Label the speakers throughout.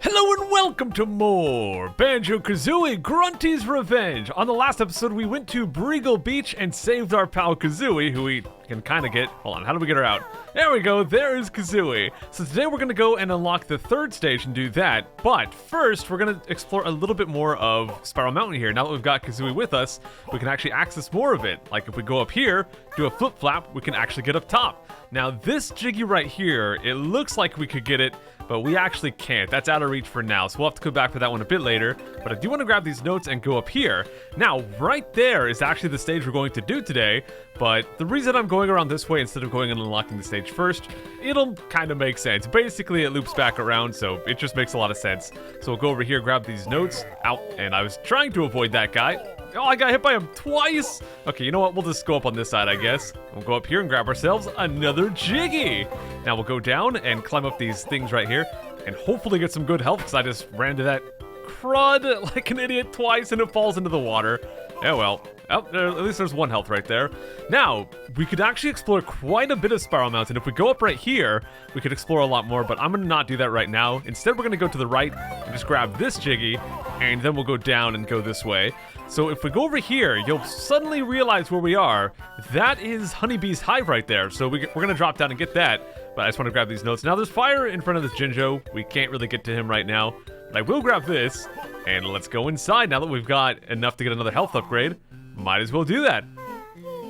Speaker 1: Hello and welcome to more Banjo Kazooie Grunty's Revenge. On the last episode, we went to Breagle Beach and saved our pal Kazooie, who we can kind of get. Hold on, how do we get her out? There we go, there is Kazooie. So today we're going to go and unlock the third stage and do that. But first, we're going to explore a little bit more of Spiral Mountain here. Now that we've got Kazooie with us, we can actually access more of it. Like if we go up here, do a flip flap, we can actually get up top. Now this Jiggy right here, it looks like we could get it, but we actually can't. That's out of reach for now, so we'll have to come back for that one a bit later. But I do want to grab these notes and go up here. Now, right there is actually the stage we're going to do today, but the reason I'm going around this way instead of going and unlocking the stage first, it'll kind of make sense. Basically, it loops back around, so it just makes a lot of sense. So we'll go over here, grab these notes. Out, and I was trying to avoid that guy. Oh, I got hit by him twice! Okay, you know what? We'll just go up on this side, I guess. We'll go up here and grab ourselves another Jiggy! Now we'll go down and climb up these things right here and hopefully get some good health because I just ran to that crud like an idiot twice and it falls into the water. Yeah, well. Oh, at least there's one health right there. Now, we could actually explore quite a bit of Spiral Mountain. If we go up right here, we could explore a lot more, but I'm gonna not do that right now. Instead, we're gonna go to the right and just grab this Jiggy, and then we'll go down and go this way. So if we go over here, you'll suddenly realize where we are. That is Honeybees Hive right there. So we're gonna drop down and get that, but I just wanna grab these notes. Now there's fire in front of this Jindo. We can't really get to him right now, but I will grab this, and let's go inside now that we've got enough to get another health upgrade. Might as well do that.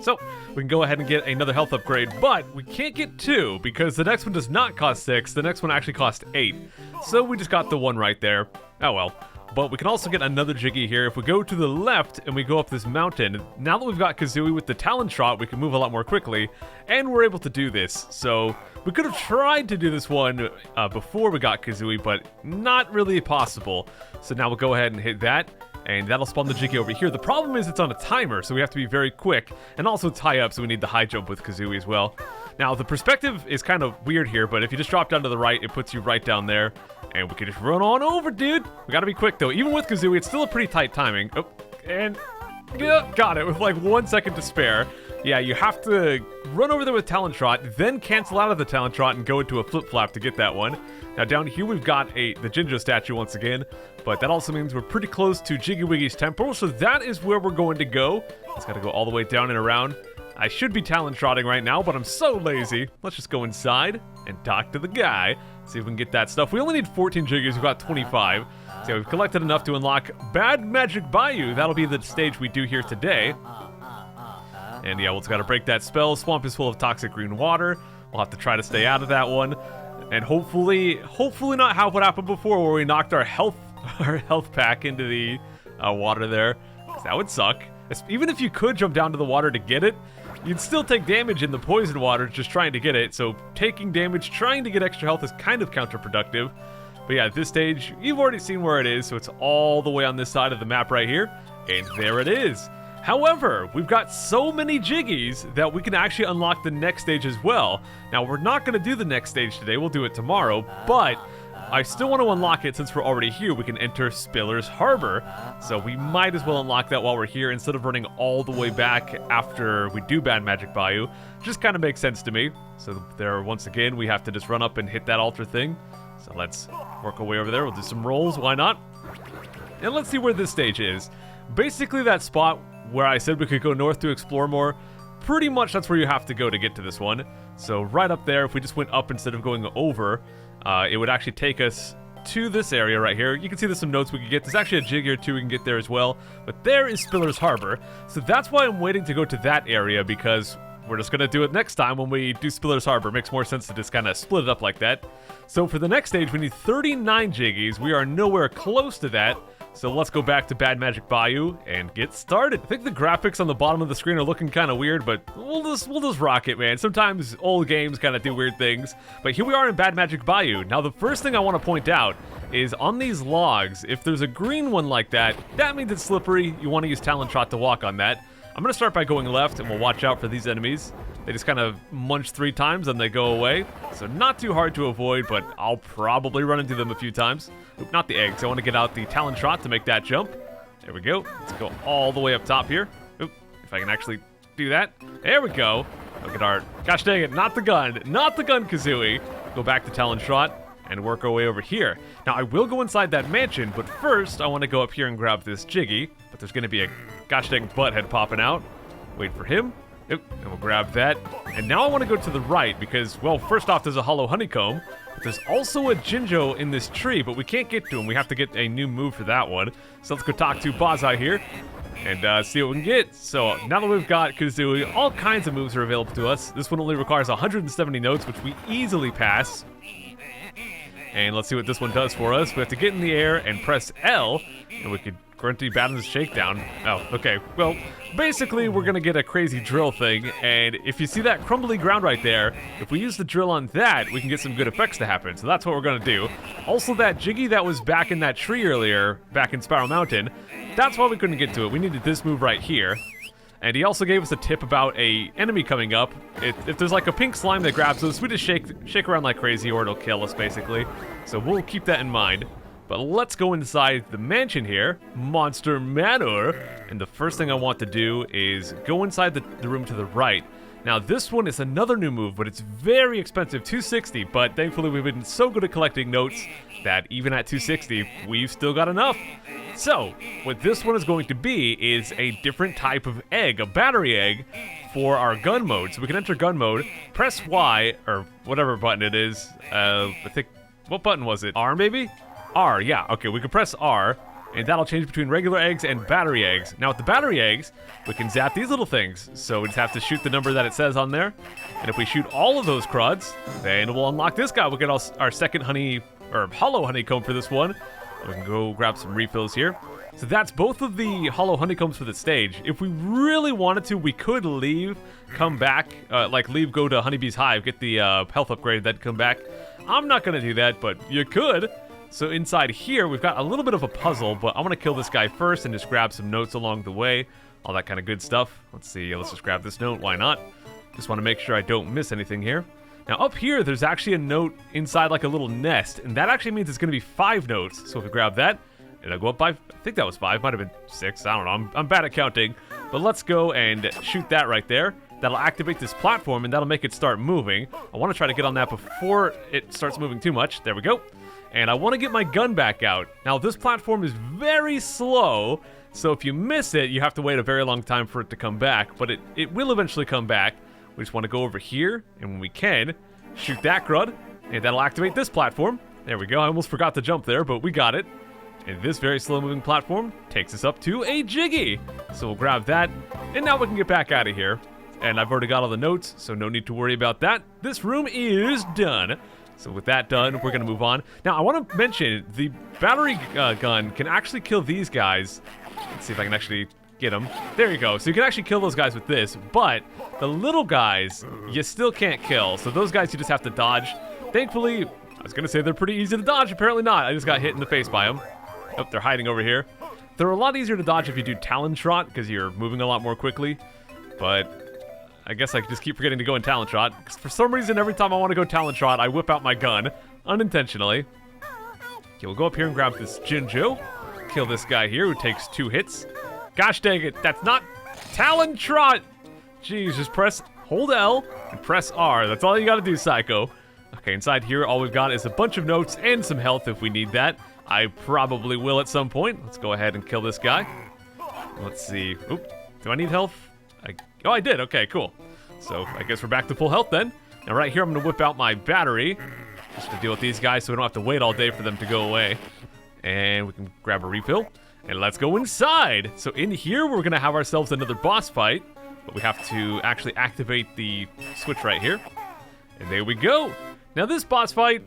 Speaker 1: So, we can go ahead and get another health upgrade, but we can't get two because the next one does not cost 6, the next one actually costs 8. So we just got the one right there. Oh well. But we can also get another Jiggy here. If we go to the left and we go up this mountain, now that we've got Kazooie with the Talon Trot, we can move a lot more quickly, and we're able to do this. So, we could have tried to do this one before we got Kazooie, but not really possible. So now we'll go ahead and hit that. And that'll spawn the Jiggy over here. The problem is it's on a timer, so we have to be very quick. And also it's high up, so we need the high jump with Kazooie as well. Now, the perspective is kind of weird here, but if you just drop down to the right, it puts you right down there. And we can just run on over, dude. We gotta be quick, though. Even with Kazooie, it's still a pretty tight timing. Oh, and yeah, got it with like 1 second to spare. Yeah, you have to run over there with Talon Trot, then cancel out of the Talon Trot and go into a flip flap to get that one. Now down here we've got the Jindo Statue once again, but that also means we're pretty close to Jiggy Wiggy's temple, so that is where we're going to go. Just gotta go all the way down and around. I should be Talon Trotting right now, but I'm so lazy. Let's just go inside and talk to the guy, see if we can get that stuff. We only need 14 Jiggies, we've got 25. So we've collected enough to unlock Bad Magic Bayou. That'll be the stage we do here today. And yeah, we'll just gotta break that spell. Swamp is full of toxic green water. We'll have to try to stay out of that one. And hopefully not have what happened before where we knocked our health pack into the water there. 'Cause that would suck. Even if you could jump down to the water to get it, you'd still take damage in the poison water just trying to get it. So taking damage, trying to get extra health is kind of counterproductive. But yeah, at this stage, you've already seen where it is. So it's all the way on this side of the map right here. And there it is. However, we've got so many Jiggies that we can actually unlock the next stage as well. Now, we're not going to do the next stage today. We'll do it tomorrow. But I still want to unlock it since we're already here. We can enter Spiller's Harbor. So we might as well unlock that while we're here instead of running all the way back after we do Bad Magic Bayou. Just kind of makes sense to me. So there, once again, we have to just run up and hit that altar thing. So let's work our way over there. We'll do some rolls. Why not? And let's see where this stage is. Basically, that spot where I said we could go north to explore more, pretty much that's where you have to go to get to this one. So right up there, if we just went up instead of going over, it would actually take us to this area right here. You can see there's some notes we could get. There's actually a Jiggy or two we can get there as well. But there is Spiller's Harbor. So that's why I'm waiting to go to that area, because we're just going to do it next time when we do Spiller's Harbor. Makes more sense to just kind of split it up like that. So for the next stage, we need 39 Jiggies. We are nowhere close to that. So let's go back to Bad Magic Bayou and get started. I think the graphics on the bottom of the screen are looking kind of weird, but we'll just rock it, man. Sometimes old games kind of do weird things. But here we are in Bad Magic Bayou. Now, the first thing I want to point out is on these logs, if there's a green one like that, that means it's slippery. You want to use Talon Trot to walk on that. I'm going to start by going left, and we'll watch out for these enemies. They just kind of munch 3 times, and they go away. So not too hard to avoid, but I'll probably run into them a few times. Oop, not the eggs. I want to get out the Talon Trot to make that jump. There we go. Let's go all the way up top here. Oop, if I can actually do that. There we go. Look at our... Gosh dang it, not the gun. Not the gun, Kazooie. Go back to Talon Trot. and work our way over here. Now, I will go inside that mansion, but first, I want to go up here and grab this Jiggy, but there's going to be a gosh dang butthead popping out. Wait for him. Yep, and we'll grab that. And now I want to go to the right because, well, first off, there's a hollow honeycomb, but there's also a Jindo in this tree, but we can't get to him. We have to get a new move for that one. So let's go talk to Bazai here and see what we can get. So now that we've got Kazooie, all kinds of moves are available to us. This one only requires 170 notes, which we easily pass. And let's see what this one does for us. We have to get in the air and press L, and we could Grunty Batten's shakedown. Oh, okay. Well, basically, we're gonna get a crazy drill thing, and if you see that crumbly ground right there, if we use the drill on that, we can get some good effects to happen, so that's what we're gonna do. Also, that Jiggy that was back in that tree earlier, back in Spiral Mountain, that's why we couldn't get to it. We needed this move right here. And he also gave us a tip about a enemy coming up. If there's like a pink slime that grabs us, we just shake around like crazy or it'll kill us, basically. So we'll keep that in mind. But let's go inside the mansion here, Monster Manor, and the first thing I want to do is go inside the room to the right. Now this one is another new move, but it's very expensive, 260, but thankfully we've been so good at collecting notes that even at 260, we've still got enough. So, what this one is going to be is a different type of egg, a battery egg, for our gun mode. So we can enter gun mode, press Y, or whatever button it is, I think, what button was it? R maybe? R, yeah, okay, we can press R, and that'll change between regular eggs and battery eggs. Now with the battery eggs, we can zap these little things. So we just have to shoot the number that it says on there. And if we shoot all of those cruds, then we'll unlock this guy. We'll get our second hollow honeycomb for this one. We can go grab some refills here. So that's both of the hollow honeycombs for the stage. If we really wanted to, we could leave, come back, leave, go to Honeybees Hive, get the health upgrade, then come back. I'm not gonna do that, but you could. So inside here, we've got a little bit of a puzzle, but I want to kill this guy first and just grab some notes along the way. All that kind of good stuff. Let's see, let's just grab this note, why not? Just want to make sure I don't miss anything here. Now up here, there's actually a note inside like a little nest, and that actually means it's going to be 5 notes. So if we grab that, it'll go up by, I think that was 5, might have been 6, I don't know, I'm bad at counting. But let's go and shoot that right there. That'll activate this platform, and that'll make it start moving. I want to try to get on that before it starts moving too much. There we go. And I want to get my gun back out. Now, this platform is very slow, so if you miss it, you have to wait a very long time for it to come back, but it will eventually come back. We just want to go over here, and when we can, shoot that crud, and that'll activate this platform. There we go. I almost forgot to jump there, but we got it. And this very slow-moving platform takes us up to a Jiggy. So we'll grab that, and now we can get back out of here. And I've already got all the notes, so no need to worry about that. This room is done. So with that done, we're going to move on. Now, I want to mention, the battery gun can actually kill these guys. Let's see if I can actually get them. There you go. So you can actually kill those guys with this, but the little guys, you still can't kill. So those guys, you just have to dodge. Thankfully, I was going to say they're pretty easy to dodge. Apparently not. I just got hit in the face by them. Oh, they're hiding over here. They're a lot easier to dodge if you do Talon Trot, because you're moving a lot more quickly. But I guess I just keep forgetting to go in Talon Trot, because for some reason, every time I want to go Talon Trot, I whip out my gun, unintentionally. Okay, we'll go up here and grab this Jindo, kill this guy here who takes 2 hits. Gosh dang it, that's not Talon Trot! Jeez, just hold L, and press R. That's all you gotta do, Psycho. Okay, inside here, all we've got is a bunch of notes and some health if we need that. I probably will at some point. Let's go ahead and kill this guy. Let's see. Oop, do I need health? Oh, I did. Okay, cool. So I guess we're back to full health then. Now right here, I'm going to whip out my battery just to deal with these guys so we don't have to wait all day for them to go away. And we can grab a refill. And let's go inside. So in here, we're going to have ourselves another boss fight. But we have to actually activate the switch right here. And there we go. Now this boss fight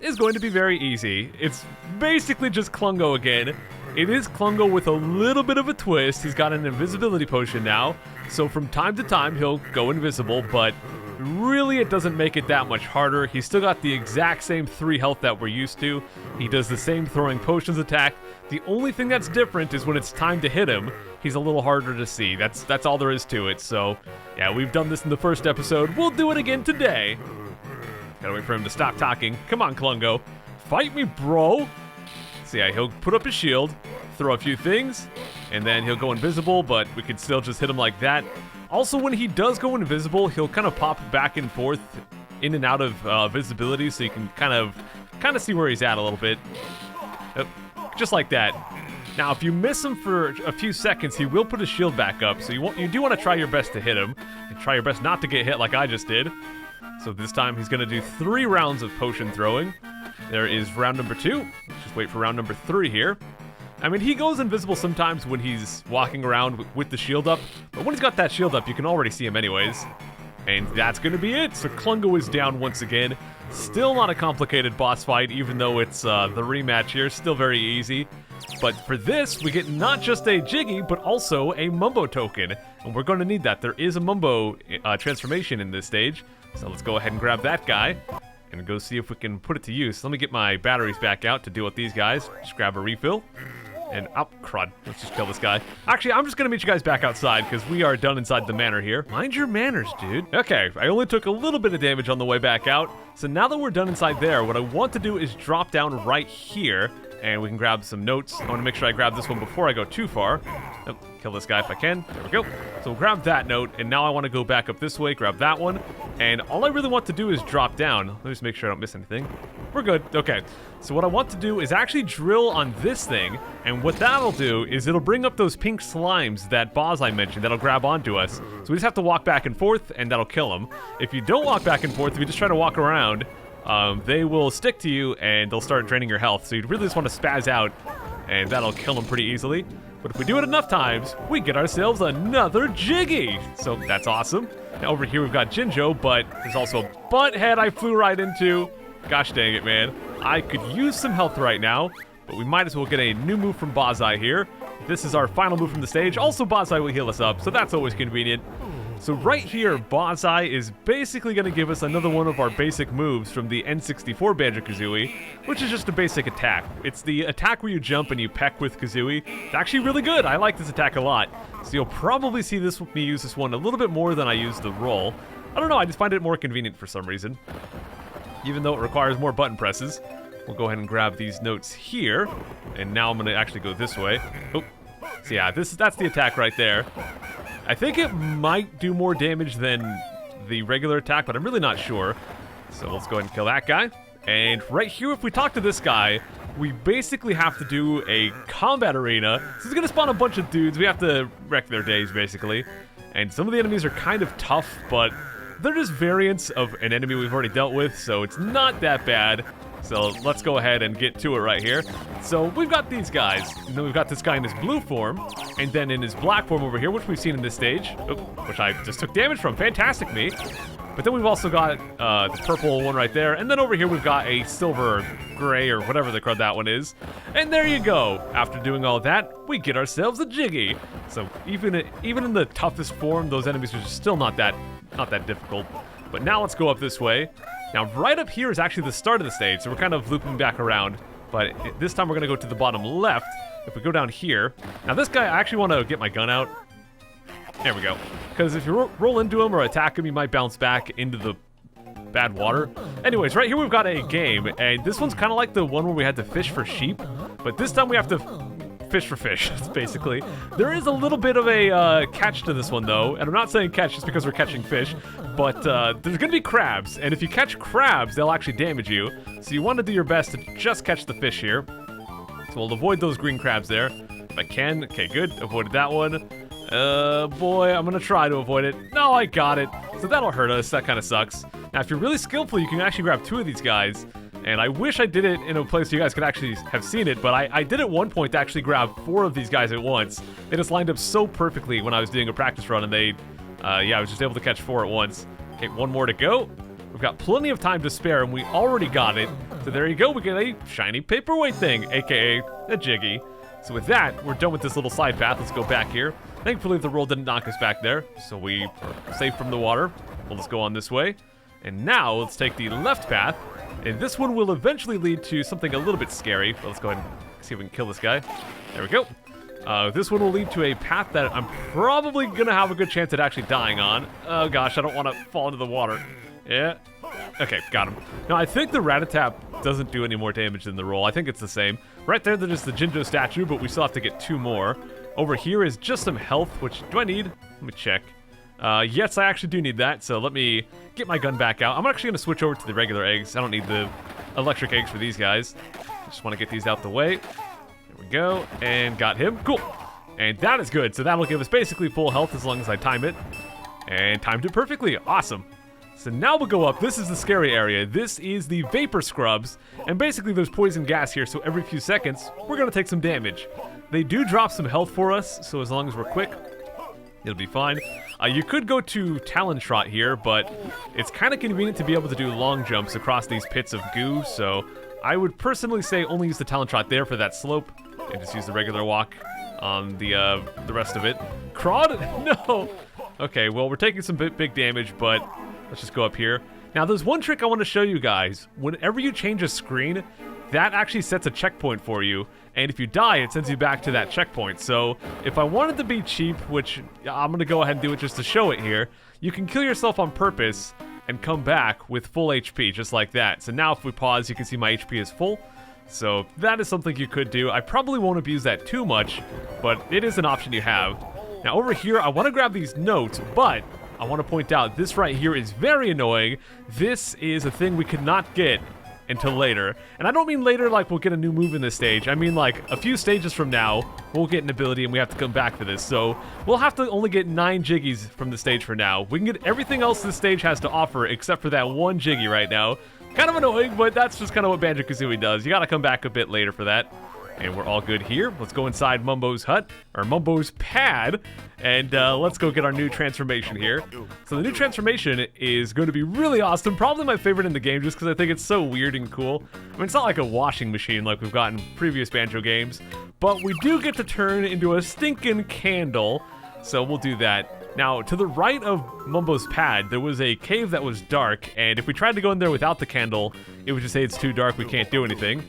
Speaker 1: is going to be very easy. It's basically just Klungo again. It is Klungo with a little bit of a twist. He's got an invisibility potion now, so from time to time he'll go invisible, but really it doesn't make it that much harder. He's still got the exact same 3 health that we're used to. He does the same throwing potions attack. The only thing that's different is when it's time to hit him, he's a little harder to see. That's all there is to it. So yeah, we've done this in the first episode. We'll do it again today. Gotta wait for him to stop talking. Come on, Klungo. Fight me, bro. So yeah, he'll put up his shield, throw a few things, and then he'll go invisible, but we can still just hit him like that. Also, when he does go invisible, he'll kind of pop back and forth in and out of visibility, so you can kind of kind of see where he's at a little bit. Oh, just like that. Now, if you miss him for a few seconds, he will put his shield back up, so you do want to try your best to hit him, and try your best not to get hit like I just did. So this time, he's going to do 3 rounds of potion throwing. There is round number 2. Let's just wait for round number 3 here. I mean, he goes invisible sometimes when he's walking around with the shield up, but when he's got that shield up, you can already see him anyways. And that's going to be it. So Klungo is down once again. Still not a complicated boss fight, even though it's the rematch here. Still very easy. But for this, we get not just a Jiggy, but also a Mumbo token. And we're going to need that. There is a Mumbo transformation in this stage. So let's go ahead and grab that guy and go see if we can put it to use. Let me get my batteries back out to deal with these guys. Just grab a refill. And crud. Let's just kill this guy. Actually, I'm just gonna meet you guys back outside because we are done inside the manor here. Mind your manners, dude. Okay, I only took a little bit of damage on the way back out. So now that we're done inside there, what I want to do is drop down right here and we can grab some notes. I want to make sure I grab this one before I go too far. Oh, kill this guy if I can. There we go. So we'll grab that note, and now I want to go back up this way, grab that one, and all I really want to do is drop down. Let me just make sure I don't miss anything. We're good. Okay. So what I want to do is actually drill on this thing, and what that'll do is it'll bring up those pink slimes that Boz I mentioned that'll grab onto us. So we just have to walk back and forth, and that'll kill them. If you don't walk back and forth, if you just try to walk around, they will stick to you and they'll start draining your health. So you really just want to spaz out, and that'll kill them pretty easily. But if we do it enough times, we get ourselves another Jiggy. So that's awesome. Now over here we've got Jinjo, but there's also a Butthead I flew right into. Gosh dang it, man. I could use some health right now, but we might as well get a new move from Bozai here. This is our final move from the stage. Also, Bozai will heal us up, so that's always convenient. So right here, Bozai is basically going to give us another one of our basic moves from the N64 Banjo Kazooie, which is just a basic attack. It's the attack where you jump and you peck with Kazooie. It's actually really good. I like this attack a lot. So you'll probably see me use this one a little bit more than I use the roll. I don't know, I just find it more convenient for some reason. Even though it requires more button presses. We'll go ahead and grab these notes here. And now I'm going to actually go this way. Oh, so yeah, that's the attack right there. I think it might do more damage than the regular attack, but I'm really not sure. So let's go ahead and kill that guy. And right here, if we talk to this guy, we basically have to do a combat arena. So it's going to spawn a bunch of dudes. We have to wreck their days, basically. And some of the enemies are kind of tough, but they're just variants of an enemy we've already dealt with, so it's not that bad. So let's go ahead and get to it right here. So we've got these guys, and then we've got this guy in his blue form, and then in his black form over here, which we've seen in this stage, which I just took damage from. Fantastic me. But then we've also got the purple one right there, and then over here we've got a silver gray or whatever the crud that one is. And there you go. After doing all that, we get ourselves a Jiggy. So even in the toughest form, those enemies are still not that difficult. But now let's go up this way. Now right up here is actually the start of the stage, so we're kind of looping back around. But this time we're going to go to the bottom left. If we go down here, now this guy, I actually want to get my gun out. There we go. Because if you roll into him or attack him, he might bounce back into the bad water. Anyways, right here we've got a game, and this one's kind of like the one where we had to fish for sheep, but this time we have to fish for fish, basically. There is a little bit of a catch to this one, though, and I'm not saying catch just because we're catching fish, but there's going to be crabs, and if you catch crabs, they'll actually damage you, so you want to do your best to just catch the fish here. So we'll avoid those green crabs there, if I can. Okay, good. Avoided that one. Boy, I'm gonna try to avoid it. No, I got it. So that'll hurt us. That kind of sucks. Now, if you're really skillful, you can actually grab 2 of these guys. And I wish I did it in a place you guys could actually have seen it, but I did at one point to actually grab 4 of these guys at once. They just lined up so perfectly when I was doing a practice run, and yeah, I was just able to catch 4 at once. Okay, 1 more to go. We've got plenty of time to spare, and we already got it. So there you go. We get a shiny paperweight thing, aka a Jiggy. So with that, we're done with this little side path. Let's go back here. Thankfully, the roll didn't knock us back there, so we are safe from the water. We'll just go on this way. And now, let's take the left path. And this one will eventually lead to something a little bit scary. But let's go ahead and see if we can kill this guy. There we go. This one will lead to a path that I'm probably going to have a good chance at actually dying on. Oh gosh, I don't want to fall into the water. Yeah. Okay, got him. Now, I think the Rat-a-Tap doesn't do any more damage than the roll. I think it's the same. Right there, there's the Jindo Statue, but we still have to get 2 more. Over here is just some health, which do I need? Let me check. Yes, I actually do need that, so let me get my gun back out. I'm actually going to switch over to the regular eggs. I don't need the electric eggs for these guys. Just want to get these out the way. There we go, and got him. Cool. And that is good, so that'll give us basically full health as long as I time it. And timed it perfectly. Awesome. So now we'll go up. This is the scary area. This is the vapor scrubs, and basically there's poison gas here, so every few seconds, we're going to take some damage. They do drop some health for us, so as long as we're quick, it'll be fine. You could go to Talon Trot here, but it's kind of convenient to be able to do long jumps across these pits of goo, so I would personally say only use the Talon Trot there for that slope, and just use the regular walk on the rest of it. Crawd? No! Okay, well, we're taking some big damage, but let's just go up here. Now, there's one trick I want to show you guys. Whenever you change a screen, that actually sets a checkpoint for you, and if you die, it sends you back to that checkpoint. So if I wanted to be cheap, which I'm going to go ahead and do it just to show it here, you can kill yourself on purpose and come back with full HP, just like that. So now if we pause, you can see my HP is full. So that is something you could do. I probably won't abuse that too much, but it is an option you have. Now over here, I want to grab these notes, but I want to point out this right here is very annoying. This is a thing we could not get until later. And I don't mean later like we'll get a new move in this stage. I mean like a few stages from now, we'll get an ability and we have to come back for this. So we'll have to only get 9 Jiggies from the stage for now. We can get everything else this stage has to offer except for that one Jiggy right now. Kind of annoying, but that's just kind of what Banjo Kazooie does. You gotta come back a bit later for that. And we're all good here. Let's go inside Mumbo's hut, or Mumbo's pad, and let's go get our new transformation here. So the new transformation is going to be really awesome. Probably my favorite in the game just because I think it's so weird and cool. I mean, it's not like a washing machine like we've got in previous Banjo games, but we do get to turn into a stinking candle, so we'll do that. Now, to the right of Mumbo's pad, there was a cave that was dark, and if we tried to go in there without the candle, it would just say it's too dark, we can't do anything.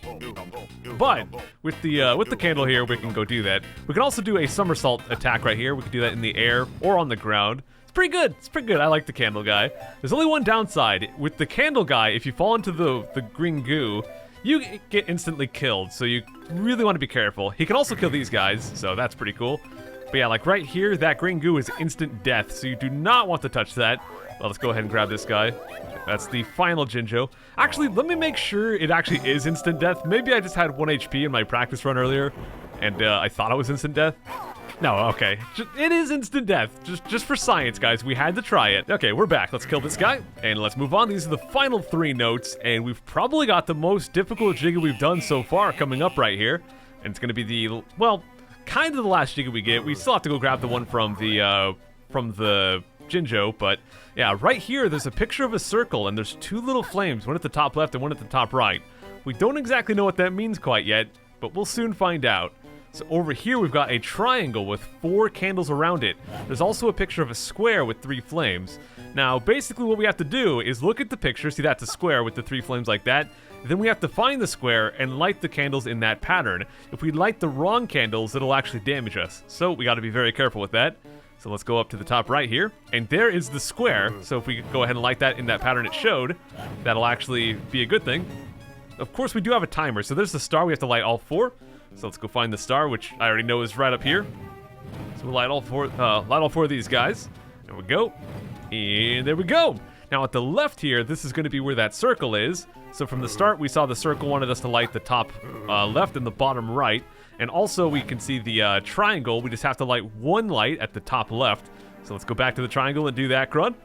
Speaker 1: But with the candle here, we can go do that. We can also do a somersault attack right here. We can do that in the air or on the ground. It's pretty good. It's pretty good. I like the candle guy. There's only one downside. With the candle guy, if you fall into the green goo, you get instantly killed, so you really want to be careful. He can also kill these guys, so that's pretty cool. But yeah, like right here, that green goo is instant death, so you do not want to touch that. Well, let's go ahead and grab this guy. That's the final Jindo. Actually, let me make sure it actually is instant death. Maybe I just had 1 HP in my practice run earlier, and I thought it was instant death. No, okay. It is instant death. Just for science, guys. We had to try it. Okay, we're back. Let's kill this guy, and let's move on. These are the final 3 notes, and we've probably got the most difficult Jiggy we've done so far coming up right here. And it's going to be the, well, kind of the last Jiggy we get. We still have to go grab the one from the Jindo, but yeah, right here there's a picture of a circle and there's 2 little flames, one at the top left and one at the top right. We don't exactly know what that means quite yet, but we'll soon find out. So over here we've got a triangle with 4 candles around it. There's also a picture of a square with 3 flames. Now basically what we have to do is look at the picture, see that's a square with the 3 flames like that. Then we have to find the square and light the candles in that pattern. If we light the wrong candles, it'll actually damage us. So we got to be very careful with that. So let's go up to the top right here, and there is the square. So if we go ahead and light that in that pattern it showed, that'll actually be a good thing. Of course, we do have a timer. So there's the star. We have to light all 4. So let's go find the star, which I already know is right up here. So we'll light all 4 of these guys. There we go. And there we go. Now at the left here, this is going to be where that circle is. So from the start, we saw the circle wanted us to light the top left and the bottom right. And also we can see the triangle. We just have to light 1 light at the top left. So let's go back to the triangle and do that, Grun.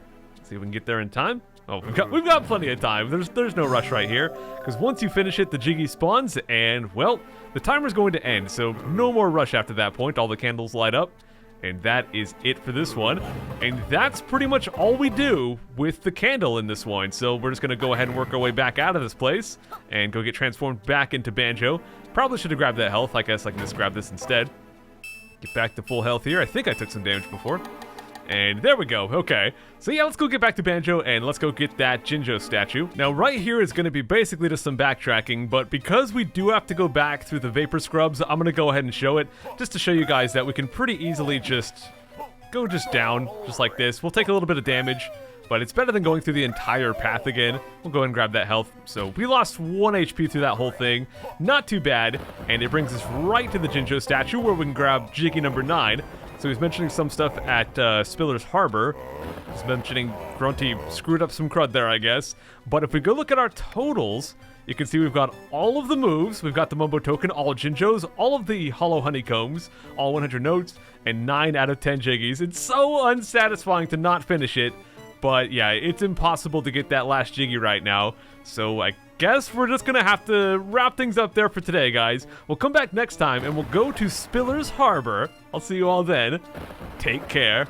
Speaker 1: See if we can get there in time. Oh, we've got plenty of time. There's no rush right here, because once you finish it, the Jiggy spawns, and well, the timer's going to end. So no more rush after that point. All the candles light up. And that is it for this one. And that's pretty much all we do with the candle in this one. So we're just going to go ahead and work our way back out of this place and go get transformed back into Banjo. Probably should have grabbed that health. I guess I can just grab this instead. Get back to full health here. I think I took some damage before. And there we go. Okay. So yeah, let's go get back to Banjo and let's go get that Jindo Statue. Now right here is going to be basically just some backtracking, but because we do have to go back through the vapor scrubs, I'm going to go ahead and show it just to show you guys that we can pretty easily just go down just like this. We'll take a little bit of damage, but it's better than going through the entire path again. We'll go ahead and grab that health. So we lost 1 HP through that whole thing. Not too bad. And it brings us right to the Jindo Statue where we can grab Jiggy number 9. So he's mentioning some stuff at Spiller's Harbor. He's mentioning Grunty screwed up some crud there, I guess. But if we go look at our totals, you can see we've got all of the moves. We've got the Mumbo token, all Jinjos, all of the hollow honeycombs, all 100 notes, and 9 out of 10 Jiggies. It's so unsatisfying to not finish it. But yeah, it's impossible to get that last Jiggy right now. So I guess we're just gonna have to wrap things up there for today, guys. We'll come back next time and we'll go to Spiller's Harbor. I'll see you all then. Take care.